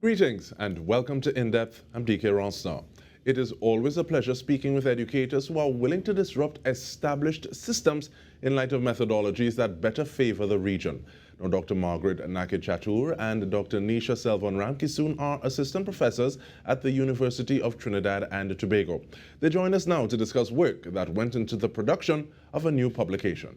Greetings and welcome to In-Depth. I'm Dike Rostant. It is always a pleasure speaking with educators who are willing to disrupt established systems in light of methodologies that better favor the region. Now, Dr. Margaret Nakhid-Chatoor and Dr. Nicha Selvon Ramkissoon are assistant professors at the University of Trinidad and Tobago. They join us now to discuss work that went into the production of a new publication.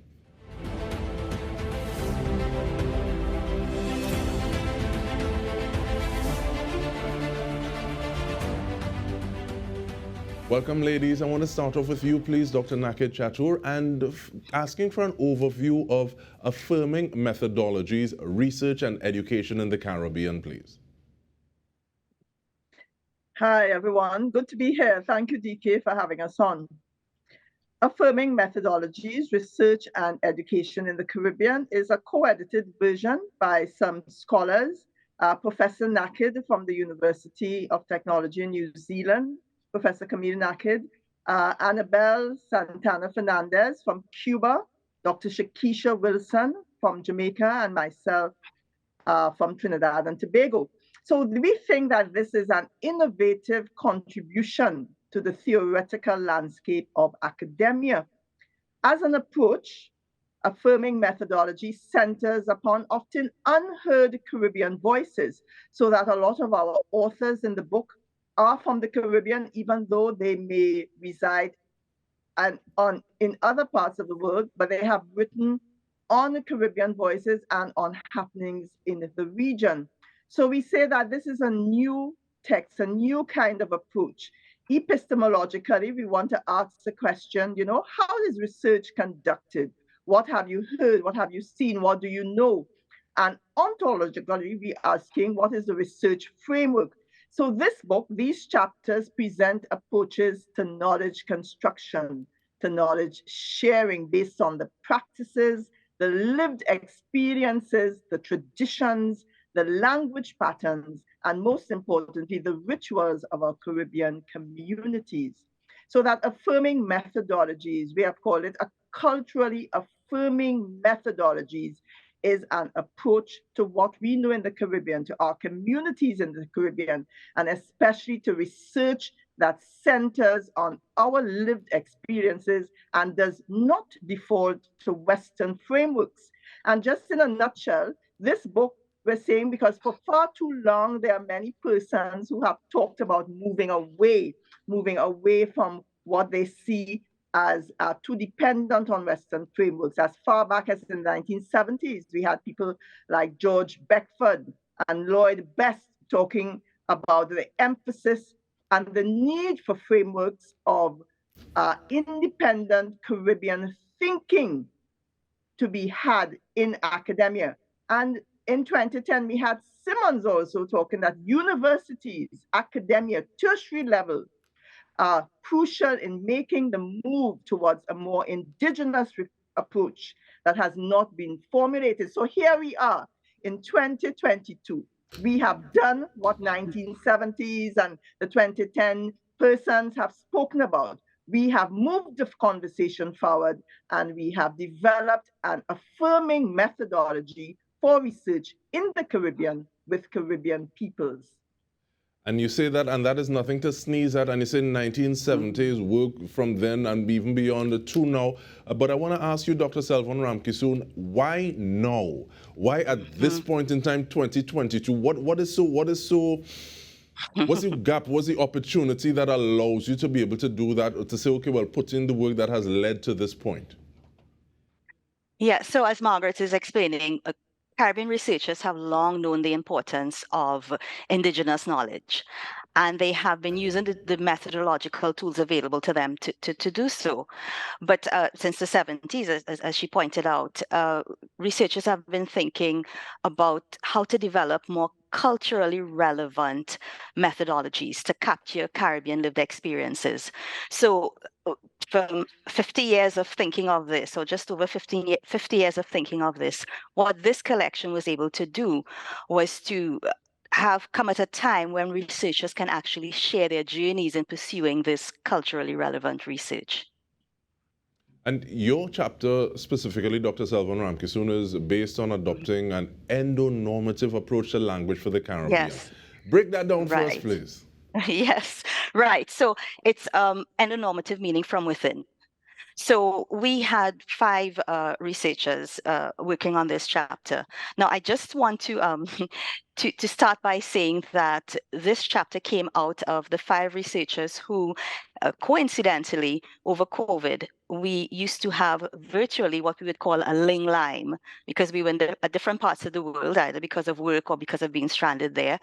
Welcome, ladies. I want to start off with you, please, Dr. Nakhid-Chatoor, and asking for an overview of affirming methodologies, research and education in the Caribbean, please. Hi, everyone. Good to be here. Thank you, Dike, for having us on. Affirming Methodologies, Research and Education in the Caribbean is a co-edited version by some scholars, Professor Nakhid from the University of Technology in New Zealand, Professor Camille Nakhid, Annabelle Santana Fernandez from Cuba, Dr. Shakisha Wilson from Jamaica, and myself from Trinidad and Tobago. So we think that this is an innovative contribution to the theoretical landscape of academia. As an approach, affirming methodology centers upon often unheard Caribbean voices, so that a lot of our authors in the book are from the Caribbean, even though they may reside in other parts of the world, but they have written on the Caribbean voices and on happenings in the region. So we say that this is a new text, a new kind of approach. Epistemologically, we want to ask the question, how is research conducted? What have you heard? What have you seen? What do you know? And ontologically, we're asking, what is the research framework? So this book, these chapters present approaches to knowledge construction, to knowledge sharing based on the practices, the lived experiences, the traditions, the language patterns, and most importantly, the rituals of our Caribbean communities. So that affirming methodologies, we have called it a culturally affirming methodologies, is an approach to what we know in the Caribbean, to our communities in the Caribbean, and especially to research that centers on our lived experiences and does not default to Western frameworks. And just in a nutshell, this book, we're saying, because for far too long, there are many persons who have talked about moving away from what they see as too dependent on Western frameworks. As far back as in the 1970s, we had people like George Beckford and Lloyd Best talking about the emphasis and the need for frameworks of independent Caribbean thinking to be had in academia. And in 2010, we had Simmons also talking that universities, academia, tertiary level, are crucial in making the move towards a more indigenous approach that has not been formulated. So here we are in 2022. We have done what 1970s and the 2010 persons have spoken about. We have moved the conversation forward, and we have developed an affirming methodology for research in the Caribbean with Caribbean peoples. And you say that, and that is nothing to sneeze at, and you say 1970s, work from then and even beyond to now. But I want to ask you, Dr. Selvon Ramkissoon, why now? Why at this point in time, 2022? What's the gap, what's the opportunity that allows you to be able to do that, or to say, okay, well, put in the work that has led to this point? Yeah, so as Margaret is explaining, Caribbean researchers have long known the importance of indigenous knowledge, and they have been using the methodological tools available to them to do so. But since the 70s, as she pointed out, researchers have been thinking about how to develop more culturally relevant methodologies to capture Caribbean lived experiences. So from 50 years of thinking of this, or just over 50 years of thinking of this, what this collection was able to do was to have come at a time when researchers can actually share their journeys in pursuing this culturally relevant research. And your chapter specifically, Dr. Selvon Ramkissoon, is based on adopting an endonormative approach to language for the Caribbean. Yes. Break that down for us, Right. please. Yes, right. So it's endonormative, meaning from within. So we had five researchers working on this chapter. Now, I just want to to start by saying that this chapter came out of the five researchers who, coincidentally, over COVID, we used to have virtually what we would call a ling lime because we were in different parts of the world, either because of work or because of being stranded there.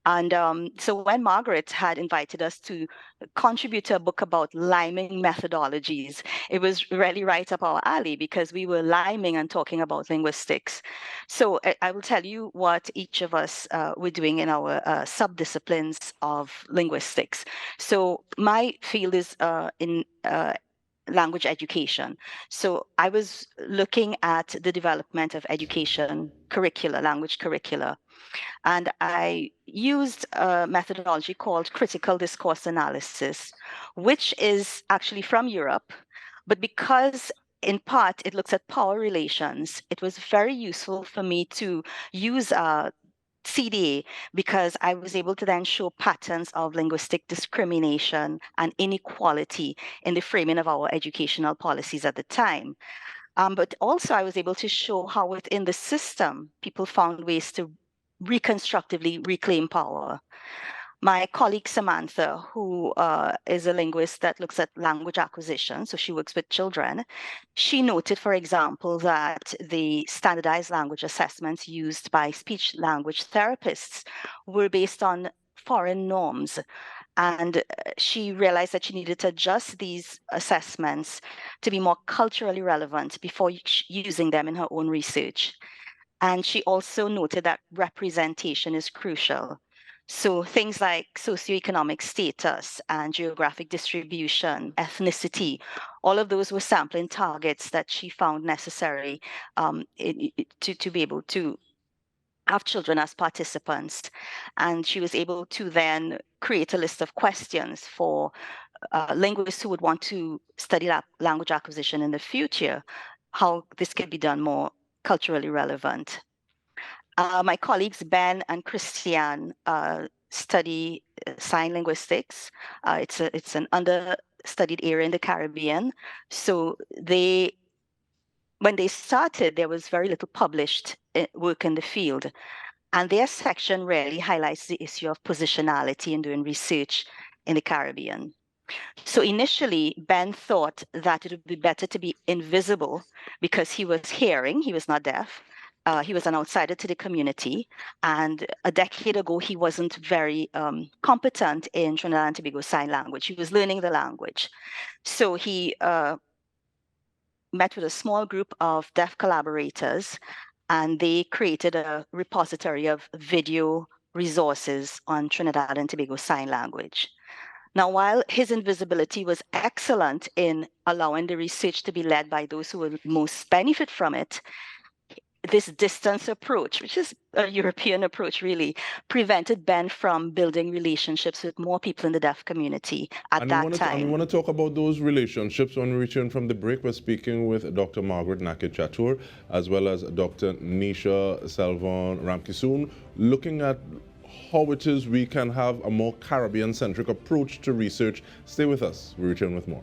And so when Margaret had invited us to contribute to a book about liming methodologies, it was really right up our alley because we were liming and talking about linguistics. So I will tell you what each of us were doing in our subdisciplines of linguistics. So my field is in language education. So I was looking at the development of education curricula, language curricula. And I used a methodology called critical discourse analysis, which is actually from Europe. But because in part it looks at power relations, it was very useful for me to use CDA because I was able to then show patterns of linguistic discrimination and inequality in the framing of our educational policies at the time. But also I was able to show how within the system, people found ways to reconstructively reclaim power. My colleague Samantha, who is a linguist that looks at language acquisition, so she works with children, she noted, for example, that the standardized language assessments used by speech language therapists were based on foreign norms. And she realized that she needed to adjust these assessments to be more culturally relevant before using them in her own research. And she also noted that representation is crucial. So things like socioeconomic status and geographic distribution, ethnicity, all of those were sampling targets that she found necessary to be able to have children as participants. And she was able to then create a list of questions for linguists who would want to study that language acquisition in the future, how this could be done more culturally relevant. My colleagues Ben and Christiane study sign linguistics. It's an understudied area in the Caribbean. So when they started, there was very little published work in the field. And their section really highlights the issue of positionality in doing research in the Caribbean. So initially, Ben thought that it would be better to be invisible because he was hearing, he was not deaf. He was an outsider to the community. And a decade ago, he wasn't very competent in Trinidad and Tobago Sign Language. He was learning the language. So he met with a small group of deaf collaborators, and they created a repository of video resources on Trinidad and Tobago Sign Language. Now, while his invisibility was excellent in allowing the research to be led by those who will most benefit from it, this distance approach, which is a European approach really, prevented Ben from building relationships with more people in the deaf community at that time. And we want to talk about those relationships when we return from the break. We're speaking with Dr. Margaret Nakhid-Chatoor as well as Dr. Nicha Selvon Ramkissoon, looking at how it is we can have a more Caribbean-centric approach to research. Stay with us. We return with more.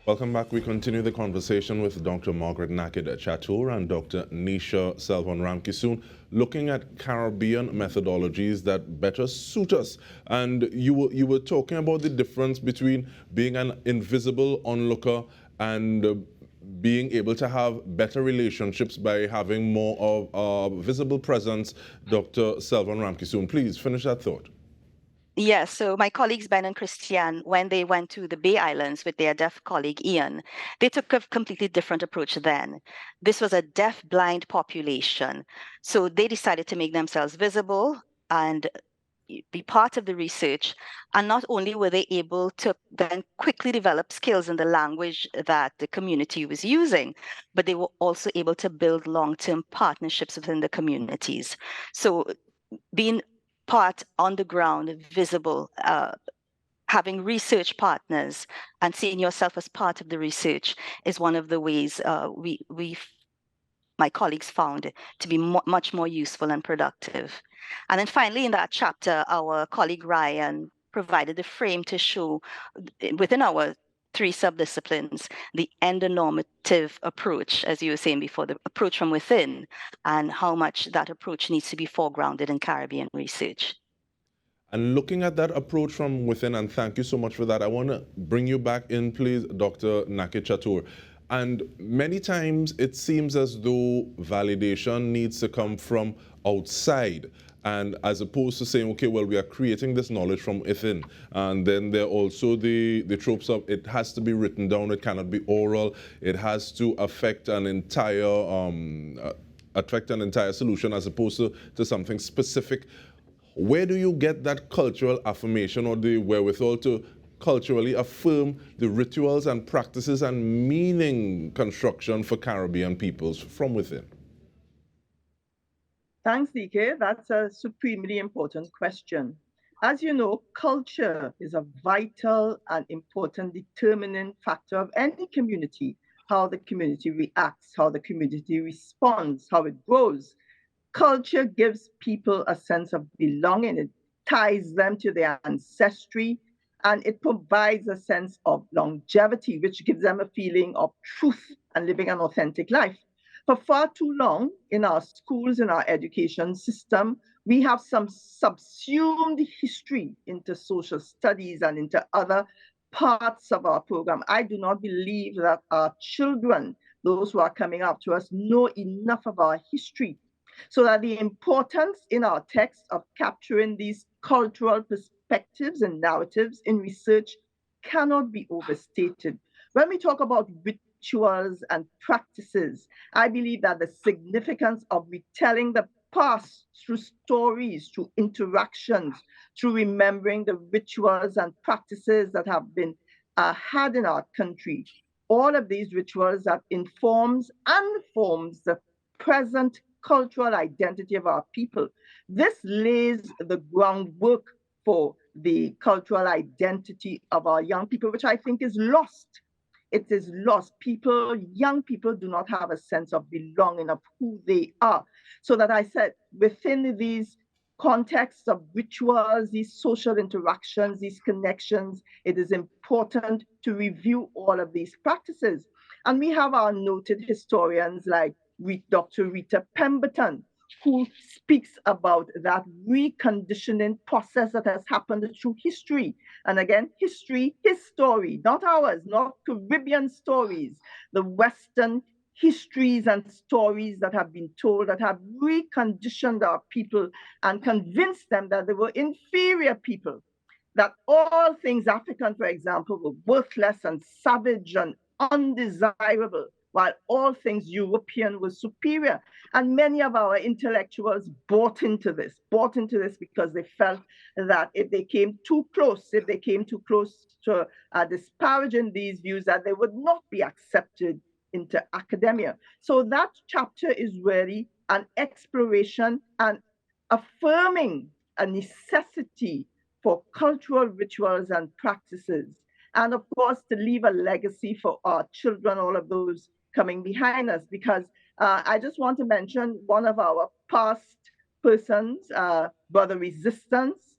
Welcome back. We continue the conversation with Dr. Margaret Nakhid-Chatoor and Dr. Nicha Selvon Ramkissoon, looking at Caribbean methodologies that better suit us. And you were talking about the difference between being an invisible onlooker and being able to have better relationships by having more of a visible presence. Dr. Selvon Ramkissoon, please finish that thought. Yes, so my colleagues Ben and Christiane, when they went to the Bay Islands with their deaf colleague Ian, they took a completely different approach then. This was a deaf-blind population. So they decided to make themselves visible and be part of the research. And not only were they able to then quickly develop skills in the language that the community was using, but they were also able to build long-term partnerships within the communities. So being part on the ground, visible, having research partners and seeing yourself as part of the research is one of the ways my colleagues found to be much more useful and productive. And then finally, in that chapter, our colleague Ryan provided a frame to show within our 3 subdisciplines, the endonormative approach, as you were saying before, the approach from within, and how much that approach needs to be foregrounded in Caribbean research. And looking at that approach from within, and thank you so much for that, I want to bring you back in, please, Dr. Nakhid-Chatoor. And many times it seems as though validation needs to come from outside, and as opposed to saying, okay, well, we are creating this knowledge from within. And then there are also the tropes of it has to be written down, it cannot be oral, it has to affect an entire solution as opposed to something specific. Where do you get that cultural affirmation or the wherewithal to culturally affirm the rituals and practices and meaning construction for Caribbean peoples from within? Thanks, Dike. That's a supremely important question. As you know, culture is a vital and important determinant factor of any community, how the community reacts, how the community responds, how it grows. Culture gives people a sense of belonging. It ties them to their ancestry, and it provides a sense of longevity, which gives them a feeling of truth and living an authentic life. For far too long in our schools, in our education system, we have some subsumed history into social studies and into other parts of our program. I do not believe that our children, those who are coming up to us, know enough of our history, so that the importance in our text of capturing these cultural perspectives and narratives in research cannot be overstated. When we talk about rituals and practices, I believe that the significance of retelling the past through stories, through interactions, through remembering the rituals and practices that have been had in our country, all of these rituals that informs and forms the present cultural identity of our people. This lays the groundwork for the cultural identity of our young people, which I think is lost. It is lost. Young people do not have a sense of belonging, of who they are. So that I said, within these contexts of rituals, these social interactions, these connections, it is important to review all of these practices. And we have our noted historians like Dr. Rita Pemberton, who speaks about that reconditioning process that has happened through history. And again, history, his story, not ours, not Caribbean stories, the Western histories and stories that have been told that have reconditioned our people and convinced them that they were inferior people, that all things African, for example, were worthless and savage and undesirable, while all things European were superior. And many of our intellectuals bought into this because they felt that if they came too close to disparaging these views, that they would not be accepted into academia. So that chapter is really an exploration and affirming a necessity for cultural rituals and practices. And of course, to leave a legacy for our children, all of those coming behind us, because I just want to mention one of our past persons, Brother Resistance,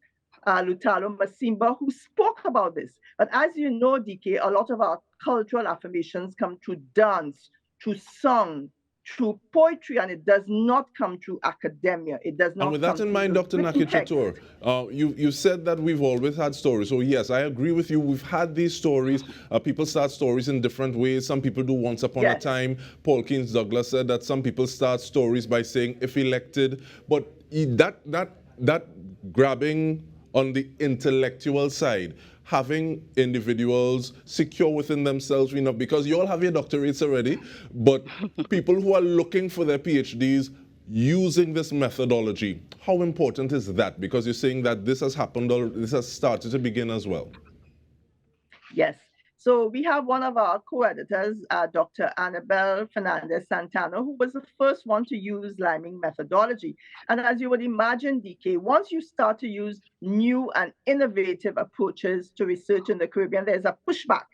Lutalo Masimba, who spoke about this. But as you know, Dike, a lot of our cultural affirmations come through dance, through song, through poetry, and it does not come through academia. It does not. And with that in mind, Dr. Nakhid-Chatoor, you said that we've always had stories. So yes, I agree with you. We've had these stories. People start stories in different ways. Some people do once upon a time. Paul Keynes Douglas said that some people start stories by saying, if elected. But that grabbing on the intellectual side, having individuals secure within themselves enough, because you all have your doctorates already, but people who are looking for their PhDs using this methodology. How important is that? Because you're saying that this has happened, or this has started to begin as well. Yes. So we have one of our co-editors, Dr. Annabelle Fernandez-Santana, who was the first one to use liming methodology. And as you would imagine, Dike, once you start to use new and innovative approaches to research in the Caribbean, there's a pushback.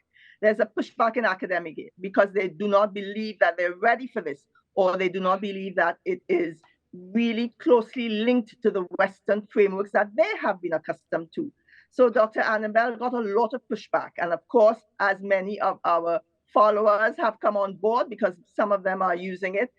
There's a pushback in academic because they do not believe that they're ready for this, or they do not believe that it is really closely linked to the Western frameworks that they have been accustomed to. So Dr. Annabelle got a lot of pushback. And of course, as many of our followers have come on board, because some of them are using it,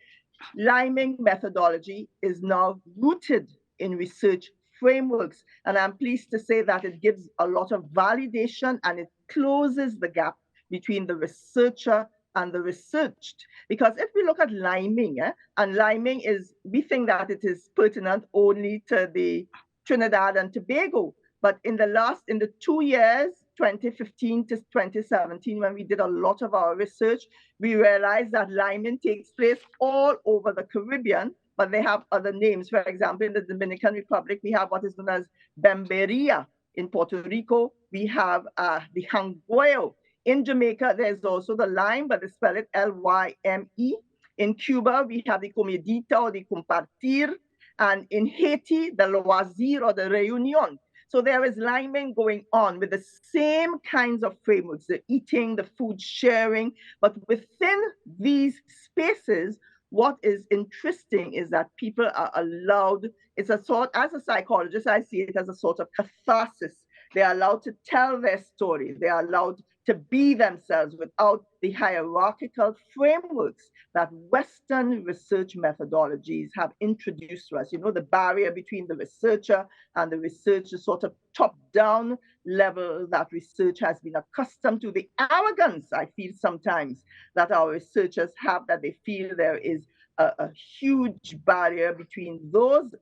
liming methodology is now rooted in research frameworks. And I'm pleased to say that it gives a lot of validation and it closes the gap between the researcher and the researched. Because if we look at liming, and liming is, we think that it is pertinent only to the Trinidad and Tobago. But in the 2 years, 2015 to 2017, when we did a lot of our research, we realized that liming takes place all over the Caribbean, but they have other names. For example, in the Dominican Republic, we have what is known as Bemberia. In Puerto Rico, we have the Hangueo. In Jamaica, there's also the lime, but they spell it L-Y-M-E. In Cuba, we have the comedita or the compartir. And in Haiti, the loisir or the reunion. So there is liming going on with the same kinds of frameworks, the eating, the food sharing, but within these spaces, what is interesting is that people are allowed, it's a sort, as a psychologist, I see it as a sort of catharsis. They're allowed to tell their story. They are allowed to be themselves without the hierarchical frameworks that Western research methodologies have introduced to us. You know, the barrier between the researcher and the researcher, sort of top-down level that research has been accustomed to. The arrogance, I feel sometimes, that our researchers have, that they feel there is a huge barrier between those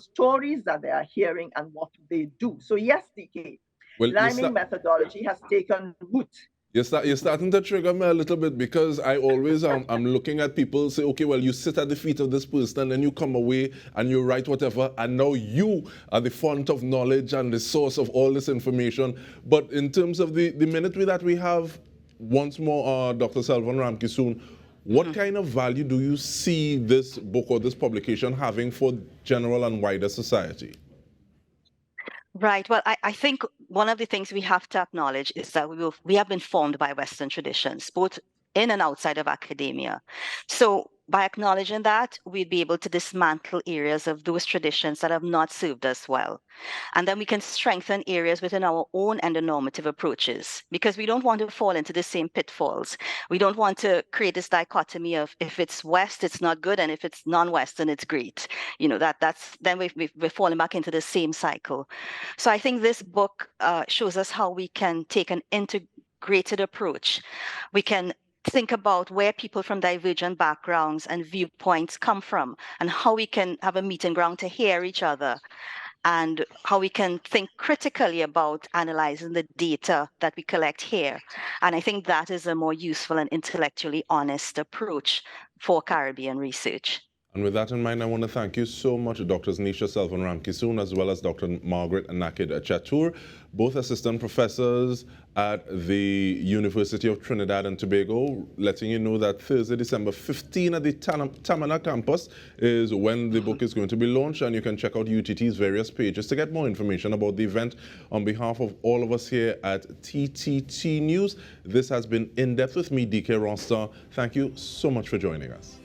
stories that they are hearing and what they do. So yes, Dike, liming methodology has taken root. You're starting to trigger me a little bit, because I always I'm looking at people say, okay, well, you sit at the feet of this person and then you come away and you write whatever, and now you are the font of knowledge and the source of all this information. But in terms of the minute that we have, once more, Dr. Selvon Ramkissoon, what kind of value do you see this book or this publication having for general and wider society? Right. Well, I think one of the things we have to acknowledge is that we have been formed by Western traditions, both in and outside of academia. So by acknowledging that, we'd be able to dismantle areas of those traditions that have not served us well. And then we can strengthen areas within our own endonormative approaches, because we don't want to fall into the same pitfalls. We don't want to create this dichotomy of if it's West, it's not good, and if it's non-Western, it's great. You know, then we're falling back into the same cycle. So I think this book shows us how we can take an integrated approach. We can think about where people from divergent backgrounds and viewpoints come from, and how we can have a meeting ground to hear each other, and how we can think critically about analyzing the data that we collect here. And I think that is a more useful and intellectually honest approach for Caribbean research. And with that in mind, I want to thank you so much, Drs. Nicha Selvon Ramkissoon, as well as Dr. Margaret Nakhid-Chatoor, both assistant professors at the University of Trinidad and Tobago, letting you know that Thursday, December 15 at the Tamana campus is when the book is going to be launched, and you can check out UTT's various pages to get more information about the event. On behalf of all of us here at TTT News, this has been In Depth with me, Dike Rostant. Thank you so much for joining us.